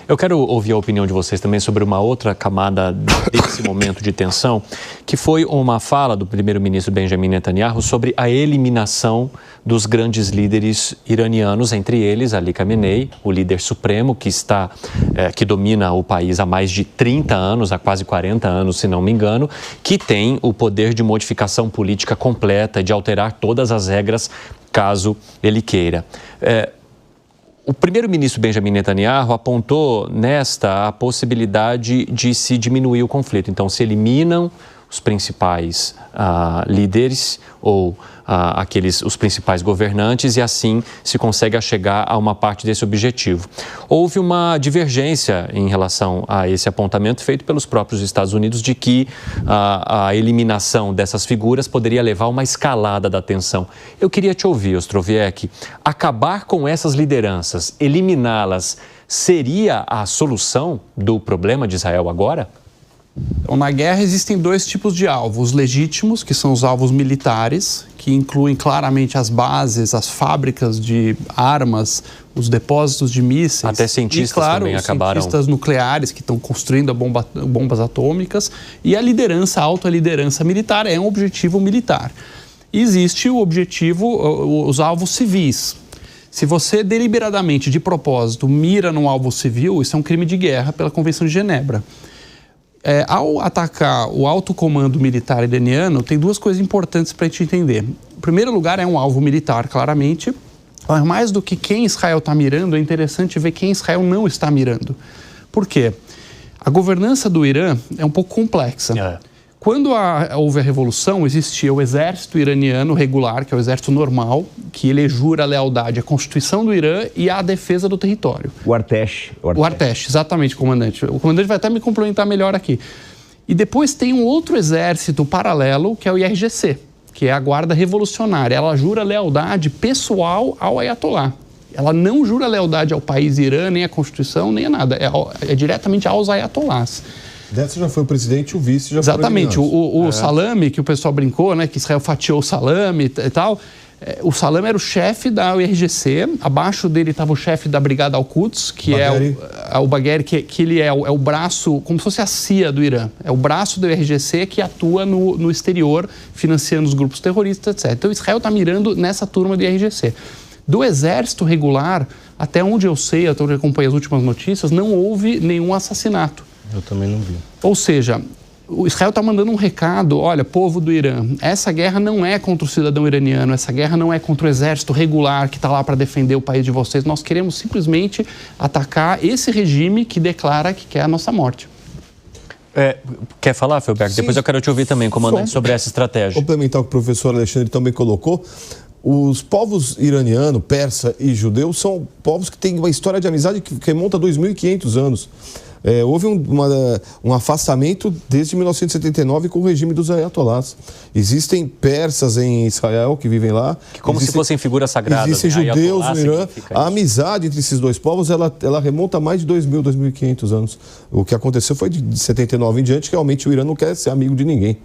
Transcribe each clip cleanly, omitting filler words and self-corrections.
Eu quero ouvir a opinião de vocês também sobre uma outra camada desse momento de tensão, que foi uma fala do primeiro-ministro Benjamin Netanyahu sobre a eliminação dos grandes líderes iranianos, entre eles Ali Khamenei, o líder supremo que domina o país há mais de 30 anos, há quase 40 anos, se não me engano, que tem o poder de modificação política completa, de alterar todas as regras caso ele queira. O primeiro-ministro Benjamin Netanyahu apontou a possibilidade de se diminuir o conflito. Então, se eliminam os principais líderes ou os principais governantes e assim se consegue chegar a uma parte desse objetivo. Houve uma divergência em relação a esse apontamento feito pelos próprios Estados Unidos de que a eliminação dessas figuras poderia levar a uma escalada da tensão. Eu queria te ouvir, Ostrowiecki, acabar com essas lideranças, eliminá-las, seria a solução do problema de Israel agora? Então, na guerra existem dois tipos de alvos legítimos, que são os alvos militares, que incluem claramente as bases, as fábricas de armas, os depósitos de mísseis. Até cientistas e, claro, também acabaram. Cientistas nucleares que estão construindo bombas atômicas. E a liderança, a alta liderança militar é um objetivo militar. E existe o objetivo, os alvos civis. Se você deliberadamente, de propósito, mira num alvo civil, isso é um crime de guerra pela Convenção de Genebra. Ao atacar o alto comando militar iraniano, tem duas coisas importantes para a gente entender. Em primeiro lugar, é um alvo militar, claramente. Mas mais do que quem Israel está mirando, é interessante ver quem Israel não está mirando. Por quê? A governança do Irã é um pouco complexa. Quando houve a revolução, existia o exército iraniano regular, que é o exército normal, que ele jura a lealdade à Constituição do Irã e à defesa do território. O Artesh. O Artesh, exatamente, comandante. O comandante vai até me complementar melhor aqui. E depois tem um outro exército paralelo, que é o IRGC, que é a Guarda Revolucionária. Ela jura lealdade pessoal ao Ayatollah. Ela não jura lealdade ao país Irã, nem à Constituição, nem a nada. É diretamente aos Ayatollahs. Dessa já foi o presidente e o vice já exatamente, o salame, que o pessoal brincou, né, que Israel fatiou o salame e tal. O salame era o chefe da IRGC, abaixo dele estava o chefe da Brigada Al-Quds, que Bagheri. É o Bagheri, que ele é o braço, como se fosse a CIA do Irã. É o braço do IRGC que atua no exterior, financiando os grupos terroristas, etc. Então Israel está mirando nessa turma do IRGC. Do exército regular, até onde eu sei, até onde eu acompanho as últimas notícias, não houve nenhum assassinato. Eu também não vi. Ou seja, o Israel está mandando um recado, olha, povo do Irã, essa guerra não é contra o cidadão iraniano, essa guerra não é contra o exército regular que está lá para defender o país de vocês, nós queremos simplesmente atacar esse regime que declara que quer a nossa morte. Quer falar, Felberg? Sim. Depois eu quero te ouvir também, comandante, sobre essa estratégia. Complementar o que o professor Alexandre também colocou. Os povos iraniano, persa e judeu são povos que têm uma história de amizade que remonta a 2.500 anos. Houve um afastamento desde 1979 com o regime dos ayatollahs. Existem persas em Israel que vivem lá. Como se fossem figuras sagradas. Existem judeus no Irã. A amizade entre esses dois povos, ela remonta a mais de 2.500 anos. O que aconteceu foi de 79 em diante, que realmente o Irã não quer ser amigo de ninguém.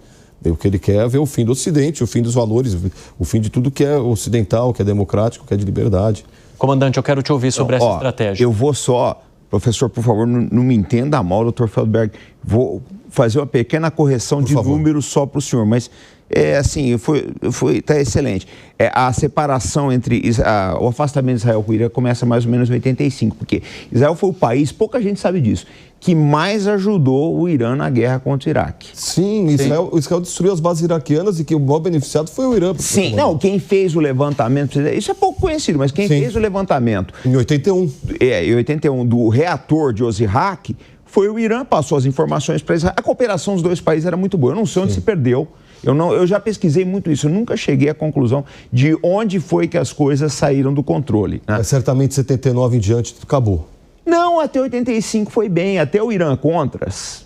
O que ele quer é ver o fim do Ocidente, o fim dos valores, o fim de tudo que é ocidental, que é democrático, que é de liberdade. Comandante, eu quero te ouvir sobre essa estratégia. Eu vou só... Professor, por favor, não me entenda mal, doutor Feldberg. Vou fazer uma pequena correção de números só para o senhor, mas tá excelente. A separação entre o afastamento de Israel com o Irã começa mais ou menos em 85, porque Israel foi o país, pouca gente sabe disso, que mais ajudou o Irã na guerra contra o Iraque. Sim. Israel destruiu as bases iraquianas e que o maior beneficiado foi o Irã. Sim, não, quem fez o levantamento, isso é pouco conhecido, mas quem fez o levantamento... Em 81. Em 81, do reator de Osirak, foi o Irã, passou as informações para Israel. A cooperação dos dois países era muito boa, eu não sei onde se perdeu. Eu já pesquisei muito isso, eu nunca cheguei à conclusão de onde foi que as coisas saíram do controle. Né? Certamente 79 em diante acabou. Não, até 85 foi bem, até o Irã-Contras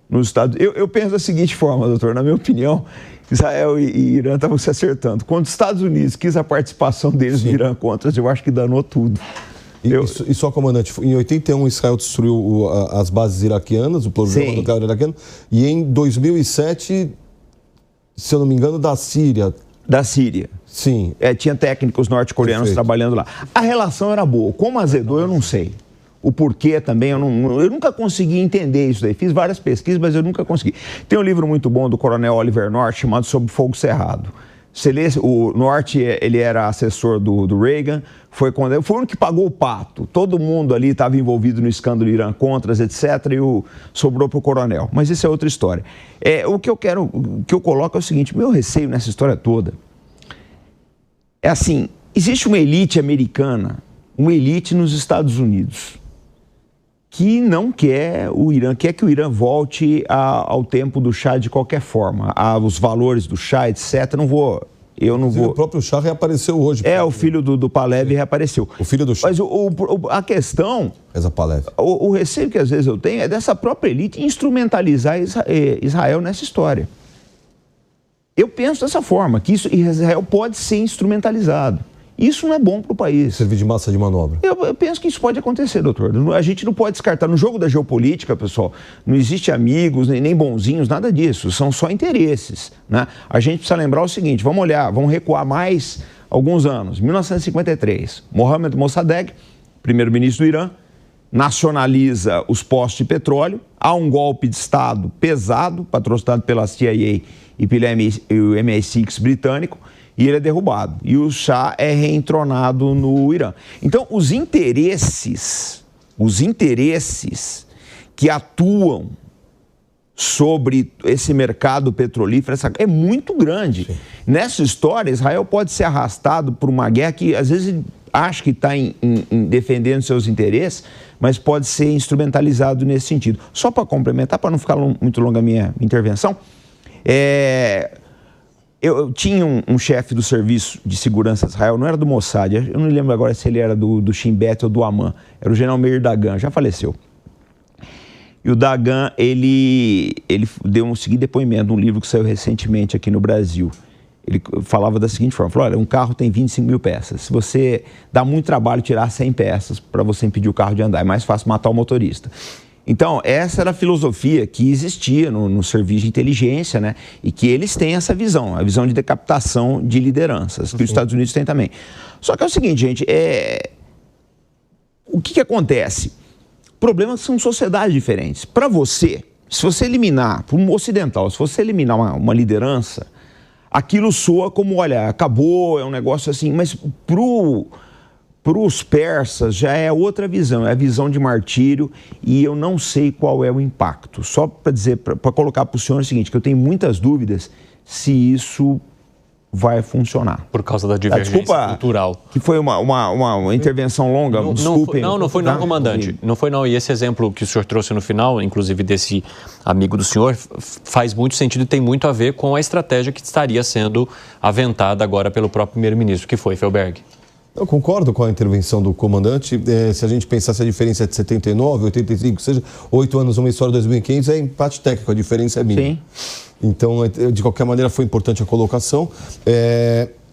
nos Estados Unidos. Eu penso da seguinte forma, doutor, na minha opinião, Israel e Irã estavam se acertando. Quando os Estados Unidos quis a participação deles no Irã-Contras, eu acho que danou tudo. E só, comandante, em 81 Israel destruiu as bases iraquianas, o programa nuclear iraquiano, e em 2007, se eu não me engano, da Síria. Da Síria. Sim. Tinha técnicos norte-coreanos trabalhando lá. A relação era boa. Como azedou, eu não sei. o porquê também, eu nunca consegui entender isso daí. Fiz várias pesquisas, mas eu nunca consegui. Tem um livro muito bom do coronel Oliver North chamado Sob Fogo Cerrado. Você lê, o North, ele era assessor do Reagan, foi o único que pagou o pato. Todo mundo ali estava envolvido no escândalo Irã-Contras, etc., e sobrou para o coronel. Mas isso é outra história. O que eu coloco é o seguinte, meu receio nessa história toda é assim, existe uma elite americana, uma elite nos Estados Unidos, que não quer o Irã, quer que o Irã volte ao tempo do Shah de qualquer forma, os valores do Shah, etc. Eu não vou... O próprio Shah reapareceu hoje. O filho do Pahlavi reapareceu. O filho do Shah. Mas a questão, o receio que às vezes eu tenho é dessa própria elite instrumentalizar Israel nessa história. Eu penso dessa forma, que Israel pode ser instrumentalizado. Isso não é bom para o país. Servir de massa de manobra. Eu penso que isso pode acontecer, doutor. A gente não pode descartar. No jogo da geopolítica, pessoal, não existe amigos, nem bonzinhos, nada disso. São só interesses, né? A gente precisa lembrar o seguinte, vamos recuar mais alguns anos. 1953, Mohammad Mossadegh, primeiro-ministro do Irã, nacionaliza os postos de petróleo, há um golpe de Estado pesado, patrocinado pela CIA e pelo MI6 britânico, e ele é derrubado. E o Shah é reentronado no Irã. Então, os interesses que atuam sobre esse mercado petrolífero é muito grande. Sim. Nessa história, Israel pode ser arrastado por uma guerra que, às vezes, acha que está defendendo seus interesses, mas pode ser instrumentalizado nesse sentido. Só para complementar, para não ficar muito longa a minha intervenção, eu tinha um chefe do Serviço de Segurança de Israel, não era do Mossad, eu não lembro agora se ele era do Shin Bet ou do Amman, era o general Meir Dagan, já faleceu. E o Dagan, ele deu um seguinte depoimento num livro que saiu recentemente aqui no Brasil. Ele falava da seguinte forma, falou, olha, um carro tem 25 mil peças, se você dá muito trabalho tirar 100 peças para você impedir o carro de andar, é mais fácil matar o motorista. Então, essa era a filosofia que existia no serviço de inteligência, né? E que eles têm essa visão, a visão de decapitação de lideranças, que os Estados Unidos têm também. Só que é o seguinte, gente, o que acontece? O problema é que são sociedades diferentes. Para você, se você eliminar, para um ocidental, se você eliminar uma liderança, aquilo soa como, olha, acabou, é um negócio assim, mas para os persas já é outra visão, é a visão de martírio, e eu não sei qual é o impacto. Só para dizer, para colocar para o senhor o seguinte, que eu tenho muitas dúvidas se isso vai funcionar. Por causa da divergência cultural. Que foi uma intervenção longa, desculpem. Não foi não, comandante. Não foi não, e esse exemplo que o senhor trouxe no final, inclusive desse amigo do senhor, faz muito sentido e tem muito a ver com a estratégia que estaria sendo aventada agora pelo próprio primeiro-ministro, que foi Felberg. Eu concordo com a intervenção do comandante. Se a gente pensasse a diferença é de 79, 85, seja 8 anos uma história de 2500, é empate técnico, a diferença é mínima. Sim. Então, de qualquer maneira, foi importante a colocação.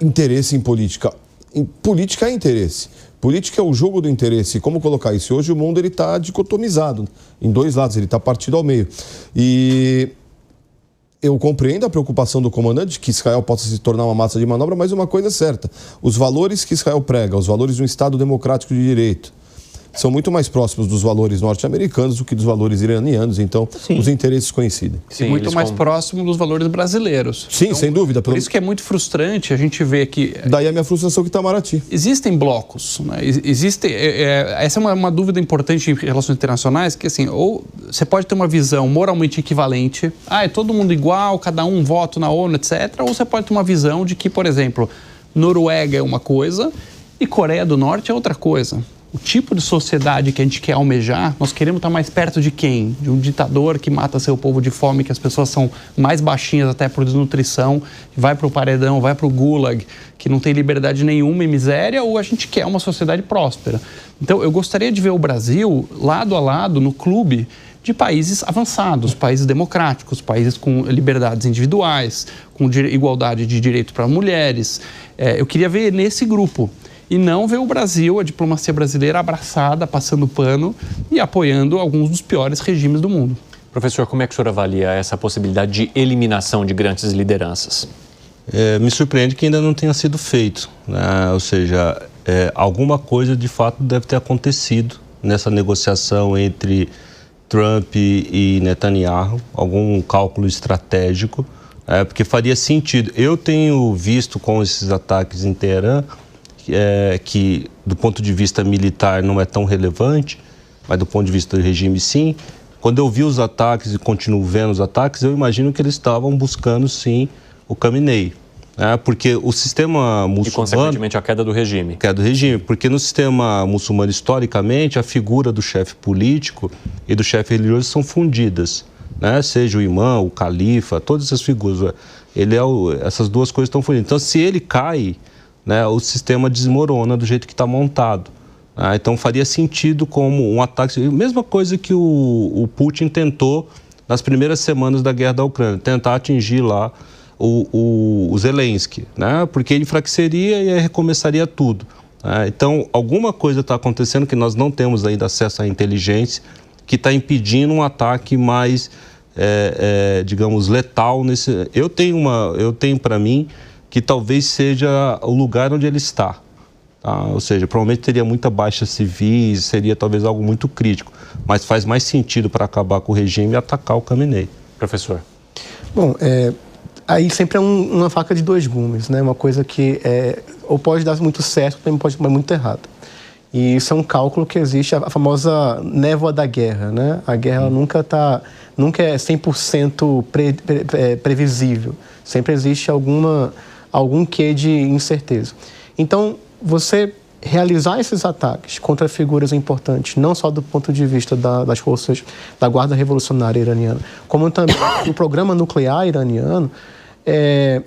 Interesse em política. Política é interesse. Política é o jogo do interesse. Como colocar isso? Hoje o mundo está dicotomizado em dois lados, ele está partido ao meio. E eu compreendo a preocupação do comandante de que Israel possa se tornar uma massa de manobra, mas uma coisa é certa, os valores que Israel prega, os valores de um Estado democrático de direito, são muito mais próximos dos valores norte-americanos do que dos valores iranianos, então os interesses coincidem. Sim, muito mais próximo dos valores brasileiros. Sim, então, sem dúvida. Por isso que é muito frustrante a gente ver que... Daí a minha frustração que Itamaraty. Existem blocos, né? Essa é uma dúvida importante em relações internacionais, que assim, ou você pode ter uma visão moralmente equivalente, é todo mundo igual, cada um voto na ONU, etc., ou você pode ter uma visão de que, por exemplo, Noruega é uma coisa e Coreia do Norte é outra coisa. O tipo de sociedade que a gente quer almejar, nós queremos estar mais perto de quem? De um ditador que mata seu povo de fome, que as pessoas são mais baixinhas até por desnutrição, vai para o paredão, vai para o gulag, que não tem liberdade nenhuma e miséria, ou a gente quer uma sociedade próspera? Então, eu gostaria de ver o Brasil lado a lado no clube de países avançados, países democráticos, países com liberdades individuais, com igualdade de direito para mulheres. Eu queria ver nesse grupo. E não ver o Brasil, a diplomacia brasileira abraçada, passando pano e apoiando alguns dos piores regimes do mundo. Professor, como é que o senhor avalia essa possibilidade de eliminação de grandes lideranças? Me surpreende que ainda não tenha sido feito, né? Ou seja, alguma coisa de fato deve ter acontecido nessa negociação entre Trump e Netanyahu, algum cálculo estratégico, porque faria sentido. Eu tenho visto com esses ataques em Teherã, que do ponto de vista militar não é tão relevante, mas do ponto de vista do regime sim. Quando eu vi os ataques e continuo vendo os ataques, eu imagino que eles estavam buscando sim o Khamenei. Porque o sistema muçulmano... E, consequentemente, a queda do regime. Queda do regime, porque no sistema muçulmano, historicamente, a figura do chefe político e do chefe religioso são fundidas, né? Seja o imã, o califa, todas essas figuras. Essas duas coisas estão fundidas. Então, se ele cai, né, o sistema desmorona do jeito que está montado. Então, faria sentido como um ataque... Mesma coisa que o Putin tentou nas primeiras semanas da guerra da Ucrânia, tentar atingir lá o Zelensky, né? Porque ele enfraqueceria e aí recomeçaria tudo. Então, alguma coisa está acontecendo que nós não temos ainda acesso à inteligência, que está impedindo um ataque mais, digamos, letal. Eu tenho para mim que talvez seja o lugar onde ele está. Ou seja, provavelmente teria muita baixa civis, seria talvez algo muito crítico, mas faz mais sentido para acabar com o regime atacar o Khamenei. Professor. Bom, aí sempre é uma faca de dois gumes, né? Uma coisa que ou pode dar muito certo, ou também pode dar muito errado. E isso é um cálculo que existe, a famosa névoa da guerra, né? A guerra nunca é 100% previsível. Sempre existe algum quê de incerteza. Então, você realizar esses ataques contra figuras importantes, não só do ponto de vista das forças da Guarda Revolucionária Iraniana, como também do programa nuclear iraniano,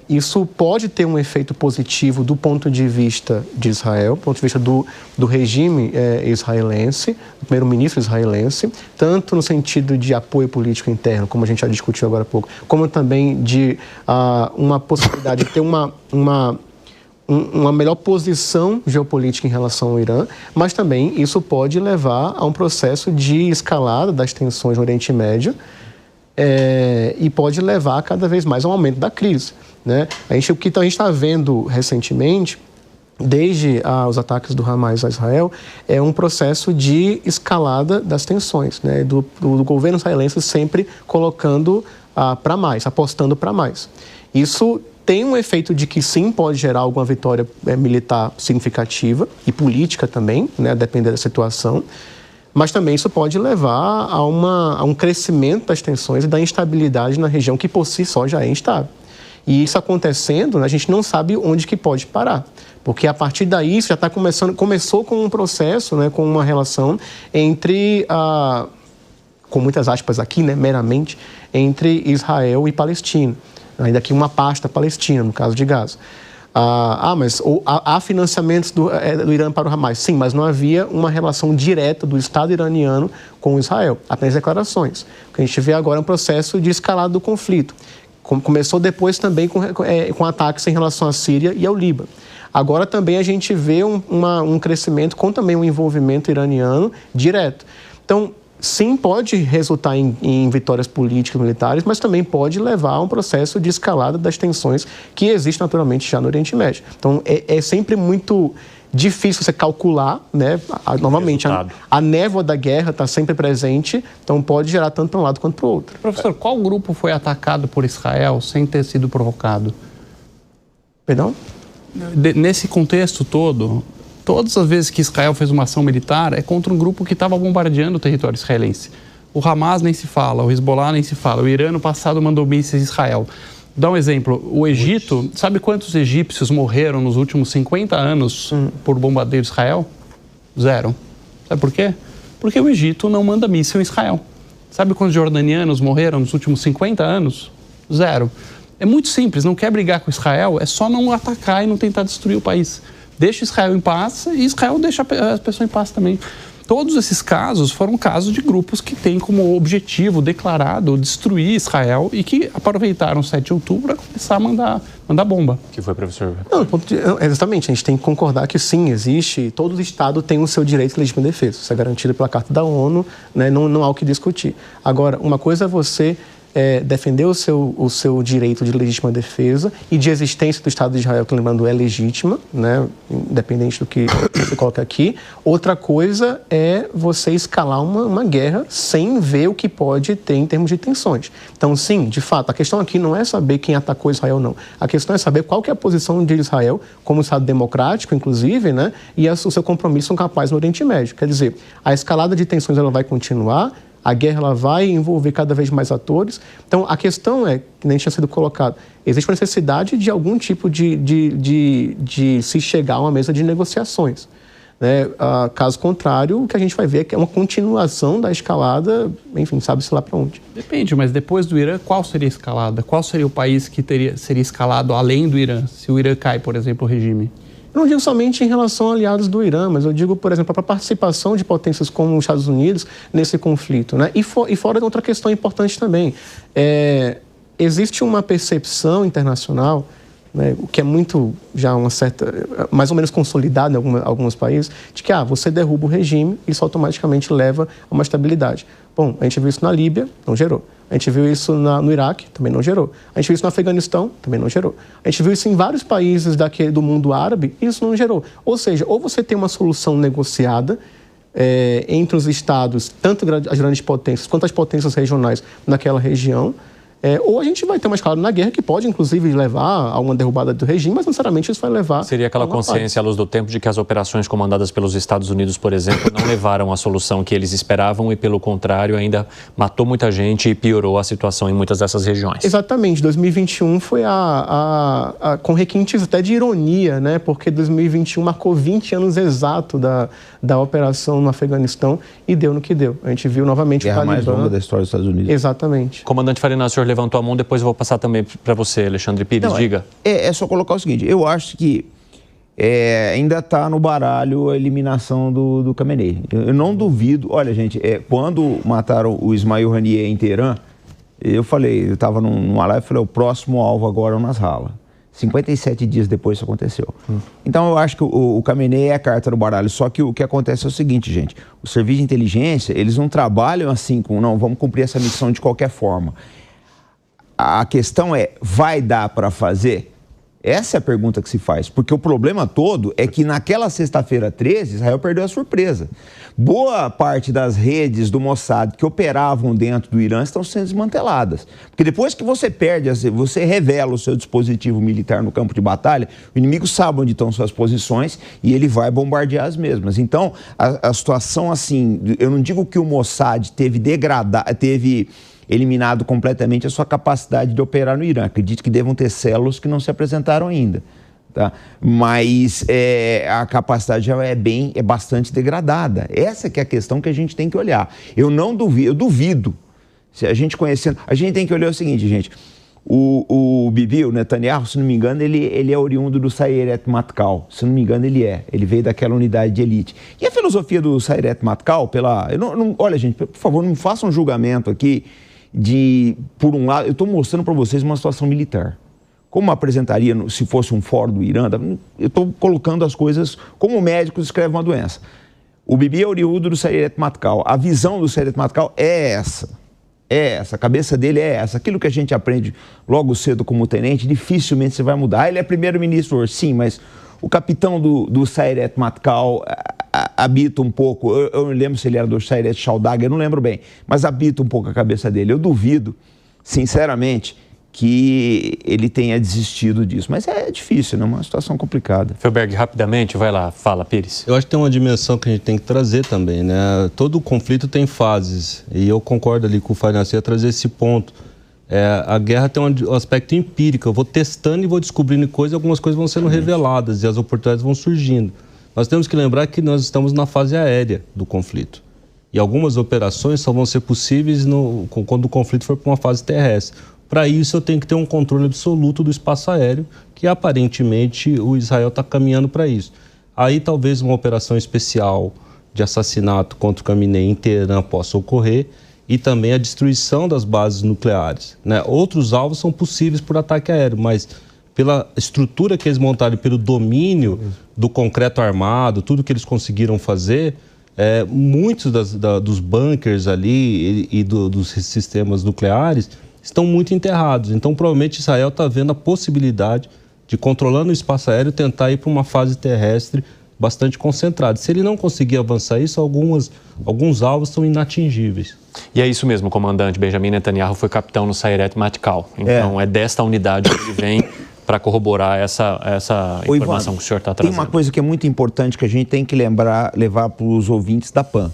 isso pode ter um efeito positivo do ponto de vista de Israel, do ponto de vista do regime israelense, do primeiro-ministro israelense, tanto no sentido de apoio político interno, como a gente já discutiu agora há pouco, como também de uma possibilidade de ter uma melhor posição geopolítica em relação ao Irã, mas também isso pode levar a um processo de escalada das tensões no Oriente Médio e pode levar cada vez mais a um aumento da crise, né? O que a gente está vendo recentemente, desde os ataques do Hamas a Israel, é um processo de escalada das tensões, né? Do governo israelense sempre colocando para mais, apostando para mais. Isso tem um efeito de que sim, pode gerar alguma vitória militar significativa e política também, né, a depender da situação, mas também isso pode levar a um crescimento das tensões e da instabilidade na região que por si só já é instável. E isso acontecendo, né, a gente não sabe onde que pode parar, porque a partir daí isso já está começou com um processo, né, com uma relação entre, com muitas aspas aqui, né, meramente, entre Israel e Palestina. Ainda que uma pasta palestina, no caso de Gaza. Mas há financiamentos do Irã para o Hamas. Sim, mas não havia uma relação direta do Estado iraniano com Israel. Apenas declarações. O que a gente vê agora é um processo de escalada do conflito. Começou depois também com ataques em relação à Síria e ao Líbano. Agora também a gente vê um crescimento com também um envolvimento iraniano direto. Então, sim, pode resultar em vitórias políticas e militares, mas também pode levar a um processo de escalada das tensões que existe naturalmente já no Oriente Médio. Então, é sempre muito difícil você calcular, né? Novamente, a névoa da guerra está sempre presente, então pode gerar tanto para um lado quanto para o outro. Professor, qual grupo foi atacado por Israel sem ter sido provocado? Perdão? Nesse contexto todo, todas as vezes que Israel fez uma ação militar é contra um grupo que estava bombardeando o território israelense. O Hamas nem se fala, o Hezbollah nem se fala, o Irã no passado mandou mísseis a Israel. Dá um exemplo, o Egito, sabe quantos egípcios morreram nos últimos 50 anos por bombardeio de Israel? 0. Sabe por quê? Porque o Egito não manda míssil em Israel. Sabe quantos jordanianos morreram nos últimos 50 anos? 0. É muito simples, não quer brigar com Israel, é só não atacar e não tentar destruir o país. Deixa Israel em paz e Israel deixa as pessoas em paz também. Todos esses casos foram casos de grupos que têm como objetivo declarado destruir Israel e que aproveitaram o 7 de outubro para começar a mandar bomba. Que foi, professor? Não, exatamente, a gente tem que concordar que sim, existe, todo Estado tem o seu direito de legítima defesa. Isso é garantido pela Carta da ONU, né? Não há o que discutir. Agora, uma coisa é você defender o seu direito de legítima defesa e de existência do Estado de Israel, que, lembrando, é legítima, né, independente do que você coloca aqui. Outra coisa é você escalar uma guerra sem ver o que pode ter em termos de tensões. Então, sim, de fato, a questão aqui não é saber quem atacou Israel, não. A questão é saber qual que é a posição de Israel como Estado democrático, inclusive, né, e o seu compromisso com a paz no Oriente Médio. Quer dizer, a escalada de tensões ela vai continuar, a guerra ela vai envolver cada vez mais atores. Então, a questão é, que nem tinha sido colocado, existe uma necessidade de algum tipo de se chegar a uma mesa de negociações. Né? Caso contrário, o que a gente vai ver é que é uma continuação da escalada, enfim, sabe-se lá para onde. Depende, mas depois do Irã, qual seria a escalada? Qual seria o país que seria escalado além do Irã, se o Irã cai, por exemplo, o regime? Eu não digo somente em relação a aliados do Irã, mas eu digo, por exemplo, a participação de potências como os Estados Unidos nesse conflito. Né? E fora de outra questão importante também. Existe uma percepção internacional, né, o que é muito, já uma certa, mais ou menos consolidado em alguns países, de que você derruba o regime e isso automaticamente leva a uma estabilidade. Bom, a gente viu isso na Líbia, não gerou. A gente viu isso no Iraque, também não gerou. A gente viu isso no Afeganistão, também não gerou. A gente viu isso em vários países do mundo árabe, e isso não gerou. Ou seja, ou você tem uma solução negociada entre os estados, tanto as grandes potências quanto as potências regionais naquela região, ou a gente vai ter uma escalada na guerra que pode, inclusive, levar a uma derrubada do regime, mas, necessariamente, isso vai levar... Seria aquela consciência à luz do tempo de que as operações comandadas pelos Estados Unidos, por exemplo, não levaram à solução que eles esperavam e, pelo contrário, ainda matou muita gente e piorou a situação em muitas dessas regiões. Exatamente. 2021 foi com requintes até de ironia, né? Porque 2021 marcou 20 anos exato da operação no Afeganistão e deu no que deu. A gente viu novamente o Talibã. Guerra mais longa da história dos Estados Unidos. Exatamente. Comandante Farina, o senhor levantou a mão, depois eu vou passar também para você, Alexandre Pires, diga. É só colocar o seguinte, eu acho que ainda está no baralho a eliminação do Khamenei. Eu não duvido, olha gente, quando mataram o Ismail Haniyeh em Teherã, eu estava numa live e falei, o próximo alvo agora é o Nasrallah. 57 dias depois isso aconteceu. Então eu acho que o Khamenei é a carta do baralho, só que o que acontece é o seguinte, gente, o serviço de inteligência, eles não trabalham assim vamos cumprir essa missão de qualquer forma. A questão vai dar para fazer? Essa é a pergunta que se faz, porque o problema todo é que naquela sexta-feira 13, Israel perdeu a surpresa. Boa parte das redes do Mossad que operavam dentro do Irã estão sendo desmanteladas. Porque depois que você você revela o seu dispositivo militar no campo de batalha, o inimigo sabe onde estão suas posições e ele vai bombardear as mesmas. Então, a situação assim, eu não digo que o Mossad teve eliminado completamente a sua capacidade de operar no Irã. Acredito que devam ter células que não se apresentaram ainda. Tá? Mas a capacidade já é bastante degradada. Essa que é a questão que a gente tem que olhar. Eu duvido. Se a gente conhecendo... A gente tem que olhar o seguinte, gente. O Bibi, o Netanyahu, se não me engano, ele é oriundo do Sayeret Matkal. Se não me engano, ele veio daquela unidade de elite. E a filosofia do Sayeret Matkal, olha, gente, por favor, não me façam um julgamento aqui por um lado, eu estou mostrando para vocês uma situação militar. Como apresentaria se fosse um fórum do Irã? Eu estou colocando as coisas como o médico descreve uma doença. O Bibi é oriundo do Sayeret Matkal. A visão do Sayeret Matkal é essa. A cabeça dele é essa. Aquilo que a gente aprende logo cedo como tenente, dificilmente você vai mudar. Ele é primeiro-ministro hoje, sim, mas o capitão do Sayeret Matkal habita um pouco, eu não lembro se ele era do Sayeret Shaldag, eu não lembro bem, mas habita um pouco a cabeça dele. Eu duvido, sinceramente, que ele tenha desistido disso. Mas é difícil, né? Uma situação complicada. Felberg, rapidamente, vai lá, fala, Pires. Eu acho que tem uma dimensão que a gente tem que trazer também, né? Todo conflito tem fases, e eu concordo ali com o Farinacia a trazer esse ponto. A guerra tem um aspecto empírico, eu vou testando e vou descobrindo coisas, algumas coisas vão sendo reveladas e as oportunidades vão surgindo. Nós temos que lembrar que nós estamos na fase aérea do conflito. E algumas operações só vão ser possíveis quando o conflito for para uma fase terrestre. Para isso, eu tenho que ter um controle absoluto do espaço aéreo, que aparentemente o Israel está caminhando para isso. Aí talvez uma operação especial de assassinato contra o Khamenei em Teherã possa ocorrer e também a destruição das bases nucleares, né? Outros alvos são possíveis por ataque aéreo, mas pela estrutura que eles montaram, pelo domínio do concreto armado, tudo que eles conseguiram fazer, muitos dos bunkers ali e dos sistemas nucleares, estão muito enterrados. Então, provavelmente, Israel está vendo a possibilidade de, controlando o espaço aéreo, tentar ir para uma fase terrestre bastante concentrada. Se ele não conseguir avançar isso, alguns alvos são inatingíveis. E é isso mesmo, o comandante Benjamin Netanyahu foi capitão no Sayeret Matkal. Então, é desta unidade que ele vem para corroborar essa informação que o senhor está trazendo. Tem uma coisa que é muito importante que a gente tem que levar para os ouvintes da PAN.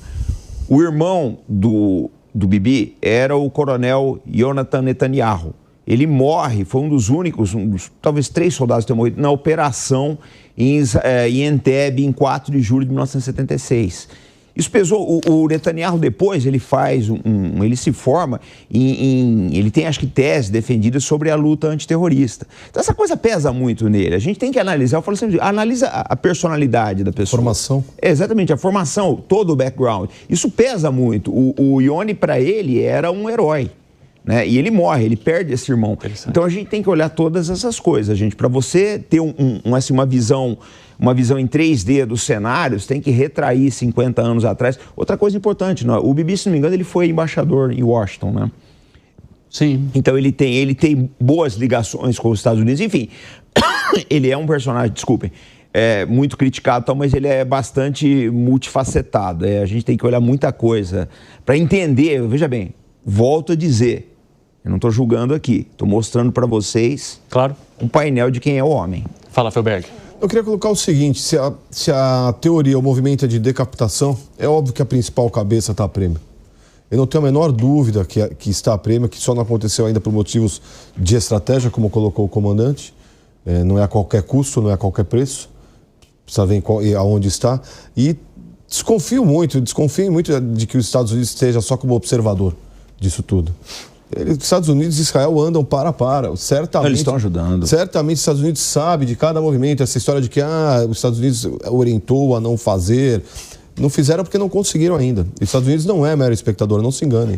O irmão do Bibi era o coronel Yonatan Netanyahu. Ele morre, foi um dos únicos, talvez 3 soldados que tenham morrido na operação em Entebbe, em 4 de julho de 1976. Isso pesou. O Netanyahu depois, ele ele se forma ele tem, acho que, tese defendida sobre a luta antiterrorista. Então essa coisa pesa muito nele. A gente tem que analisar, eu falo sempre, analisa a personalidade da pessoa. Formação. Exatamente, a formação, todo o background. Isso pesa muito. O Yoni, para ele, era um herói. Né? E ele morre, ele perde esse irmão. Então a gente tem que olhar todas essas coisas, gente. Para você ter uma visão em 3D dos cenários, tem que retrair 50 anos atrás. Outra coisa importante, o Bibi, se não me engano, ele foi embaixador em Washington, né? Sim. Então ele tem boas ligações com os Estados Unidos. Enfim, ele é um personagem, desculpem, muito criticado, mas ele é bastante multifacetado. A gente tem que olhar muita coisa para entender. Veja bem, volto a dizer, eu não estou julgando aqui, estou mostrando para vocês um painel de quem é o homem. Fala, Felberg. Eu queria colocar o seguinte, se a teoria, o movimento é de decapitação, é óbvio que a principal cabeça está a prêmio. Eu não tenho a menor dúvida que está a prêmio, que só não aconteceu ainda por motivos de estratégia, como colocou o comandante. Não é a qualquer custo, não é a qualquer preço. Precisa ver aonde está. E desconfio muito de que os Estados Unidos esteja só como observador disso tudo. Os Estados Unidos e Israel andam para. Certamente, eles estão ajudando. Certamente os Estados Unidos sabem de cada movimento. Essa história de que os Estados Unidos orientou a não fazer. Não fizeram porque não conseguiram ainda. Os Estados Unidos não é mero espectador, não se enganem.